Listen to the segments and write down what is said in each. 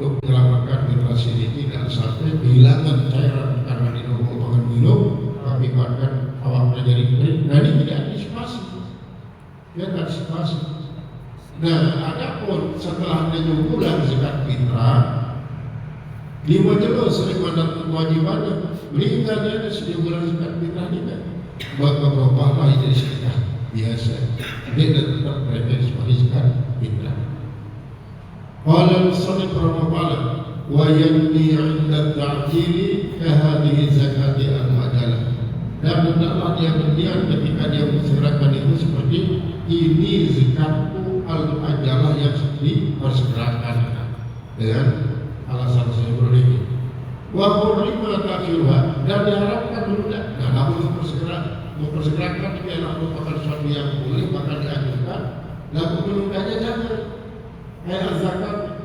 untuk menyelamatkan generasi ini tidak sampai kehilangan cairan karena minum obat minum, tapi bahkan awalnya jadi kering. Nah ini tidak antisipasi, dia antisipasi. Nah, adapun setelah 7 bulan zakat fitrah, 5 jelas daripada kewajibannya meninggalnya 7 bulan zakat fitrah juga. Maka berubahlah jadi sedekah biasa. Dia tetap berada sebagai zakat fitrah. Qala al-musannif rahimahullah wa yanni 'inda ta'jili ka hadhihi zakati al-majalah. Dan hendaklah dia berniat ketika dia menserahkan itu seperti ini zakatku al-ajalah yang dipersegerakan dengan alasan saya ini. Wa hurrima ta'khiruha, dan diharapkan menunda. Nah, namun mempersegerakan ini adalah merupakan sesuatu yang boleh bahkan dianjurkan. Lalu menundanya jangan. Kayak zakat,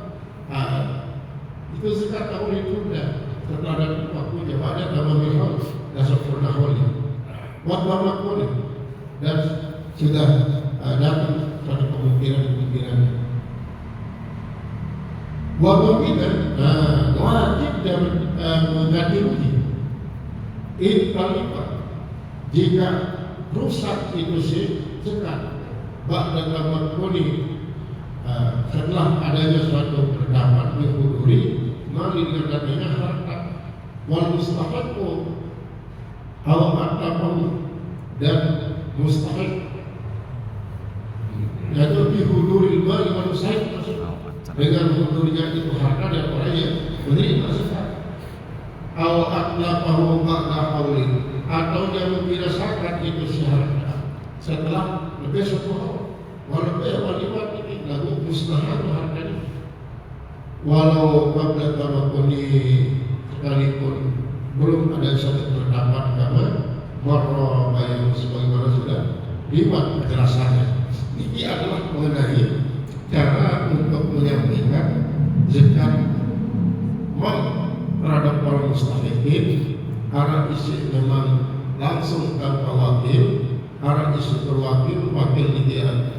itu zakat tahun ditunda setelah ada waktunya. Pada nama Mihal dan sempurna holi. Waktu makmur dan sudah datang pada kemungkinan. Wabila wajib dan mengganti rugi. Intalifat jika rusak itu zakat ba'da tamakuni, setelah adanya suatu pendapat dihuduri mali dengan harta wal mustahaqu aw atamu dan mustahik yaitu dihuduri mali wal mustahik dengan hudurnya itu harta dan orang yang menerima zakat aw atlafahu ba'da haulin, atau yang mengira zakat itu seharga setelah lebih 1 tahun walau walimat ini lagu mustahil harganya walau qabla tamakuni, sekalipun belum ada satu pendapat agama marra bayan sebagaimana sudah dibuat penjelasannya. Ini adalah mengenai cara untuk menyampaikan zakat mal terhadap orang mustahikin. Arah isi memang langsung tanpa wakil, arah isi berwakil, wakil dia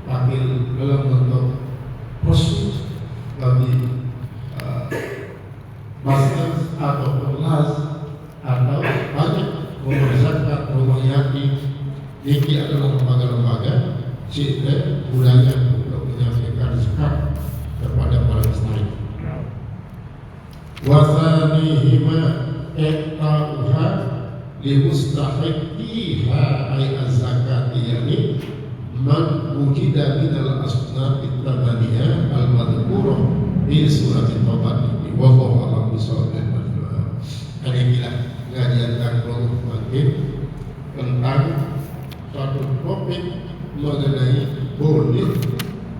wakil dalam bentuk proses bagi basnas atau kelas atau banyak memerintahkan rumah yatim. Ini adalah lembaga-lembaga sehingga budaya untuk menyampaikan zakat kepada para mustahik. Wasanihima iqta'uha limustahiqiha ay az-zakati, yani man wujida minal asnaf at-tamaniyah al-madhkurah di surat At-Taubah. Wa huwa a'lam bisawab. Inilah pengajian Kangkung makin tentang suatu topik mengenai boleh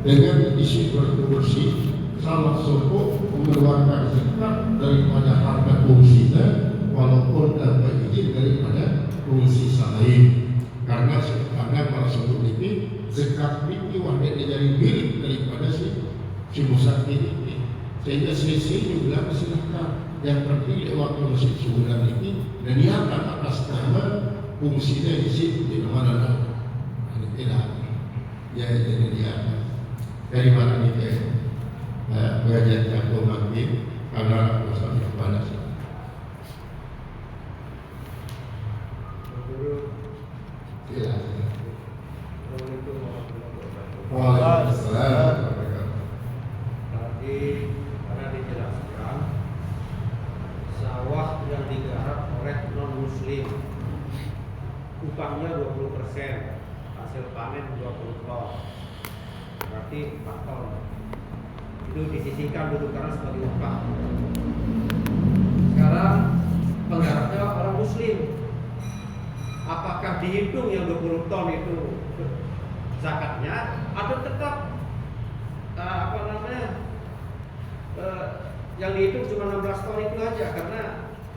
dengan isi bersih salah satu mengeluarkan zakat daripada harta fungsinya walaupun tanpa izin daripada fungsi lain, karena sebenarnya para sebut ini zakat ini wajib menjadi milik daripada si musafir ini, sehingga sisi juga silahkan yang penting waktu masih sebulan ini dan niatan atas nama fungsinya isi di mana tidak ya jadi niatan dari mana nih pengajian Kangkung makin karena masalah panas. Waalaikumsalam. Tadi karena dijelaskan sawah yang digarap oleh non muslim upahnya 20%, hasil panen 20 ton, berarti 4 ton. Itu disisihkan dulu karena sebagai upah. Sekarang penggarapnya orang muslim, apakah dihitung yang 20 ton itu zakatnya atau tetap yang dihitung cuma 16 ton itu aja, karena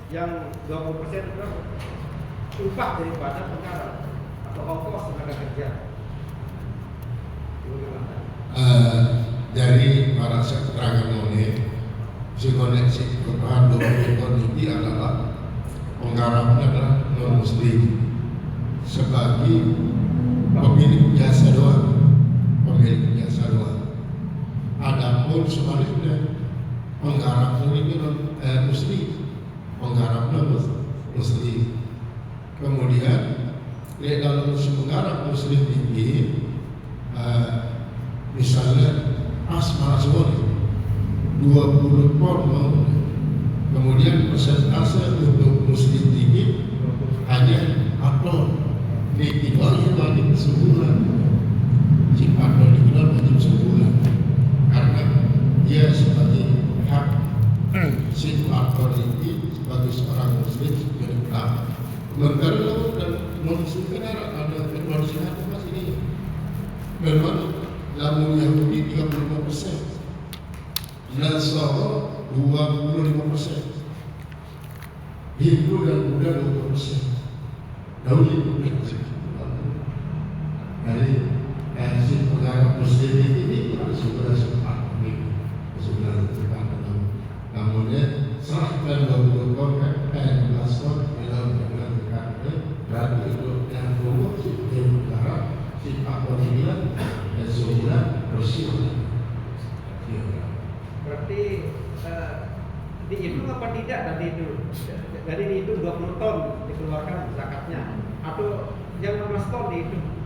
yang 20% itu upah daripada penggarap atau ongkos tenaga kerja. Dari para keterangan oleh psikoneksi perubahan 20 ton ini adalah penggarapnya adalah non muslim sebagai pemilik jasa doang, Adapun pun sebaliknya penggarap ini muslim, penggarapnya muslim. Kemudian di dalam penggarap muslim ini misalnya asma aswad 20 ton, kemudian persentase untuk muslim tinggi hanya 4 ton. Dijual wajib sebulan, si partner dijual wajib sebulan, karena dia sebagai hak si partner ini sebagai seorang muslim jadi ulama. Mengerlo dan non-muslim ada kemanusiaan masih ini. Memang lamun Yahudi 35%, Nasara 25%, Hindu dan Buddha 20%. Daudi dari si penggarap muslim ini sudah sempat namunnya serahkan 20 ton kan 15 ton dalam berarti itu yang dulu si penggarap si pakon ini dan sebulan bersih. Berarti dihitung apa tidak tadi itu? Dari dihitung 20 ton dikeluarkan zakatnya atau yang 16 ton dihitung?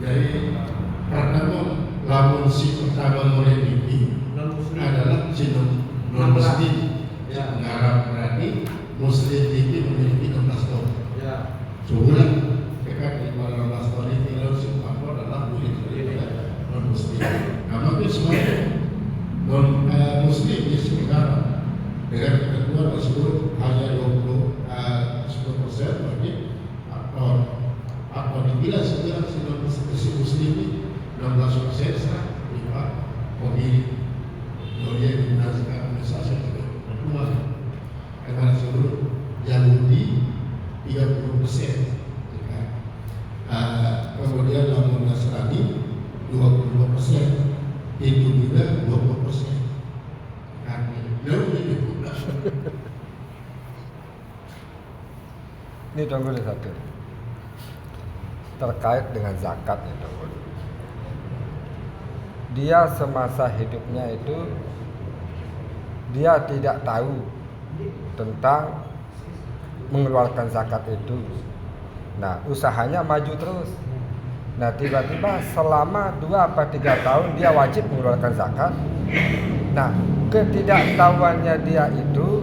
Jadi karena lamun si pertama mulai non-muslim adalah si non-muslim yang mengharap berarti muslim ini memiliki 16 ton. Ya. Sebulan dekat di 16 ton ini lalu si pakon adalah muslim non-muslim. Namun itu semuanya non-muslim di sekitar dengan ketentuan tersebut hanya 10% bagi aktor bila sekitar si muslim ini 16% sah lima pemilih dia digunakan organisasi kedua karena seluruh Yahudi 30%, kemudian lamun Nasrani 22%, Hindu juga 20%. Ini tunggu satu terkait dengan zakat ya tunggu. Dia semasa hidupnya itu dia tidak tahu tentang mengeluarkan zakat itu. Nah, usahanya maju terus. Nah, tiba-tiba selama 2-3 tahun dia wajib mengeluarkan zakat. Nah, ketidaktahuannya dia itu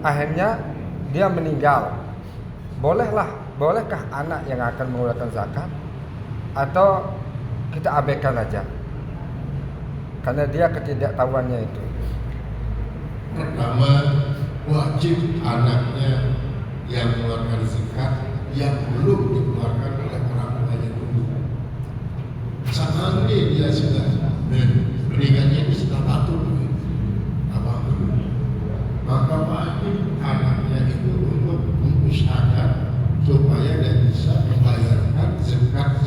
akhirnya dia meninggal. Bolehkah anak yang akan mengeluarkan zakat atau kita abaikan aja? Karena dia ketidaktahuannya itu. Pertama, wajib anaknya yang mengeluarkan zakat yang belum dikeluarkan oleh orang tuanya dulu. Seandainya dia sudah meninggalnya itu sudah batul, maka wajib anaknya itu untuk mengusahakan supaya dia bisa membayarkan zakat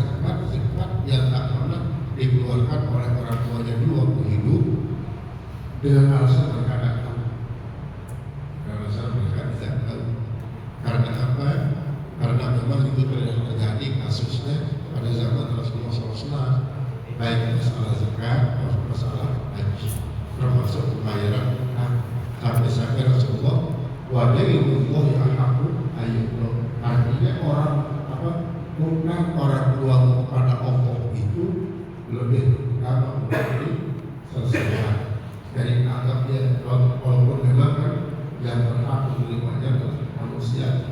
yang tak pernah dikeluarkan oleh orang tuanya dulu waktu hidup dengan alasan mereka tidak tahu. Karena apa? Karena memang itu terjadi kasusnya pada zaman Rasulullah SAW, baik masalah zakat maupun masalah haji, termasuk pembayaran sampai Rasulullah wadaiullah yang aku ayatullah. Artinya orang orang tua kepada Allah itu lebih utama dari sesuatu. Jadi anggap dia walaupun memang kan yang berhak menerimanya adalah manusia.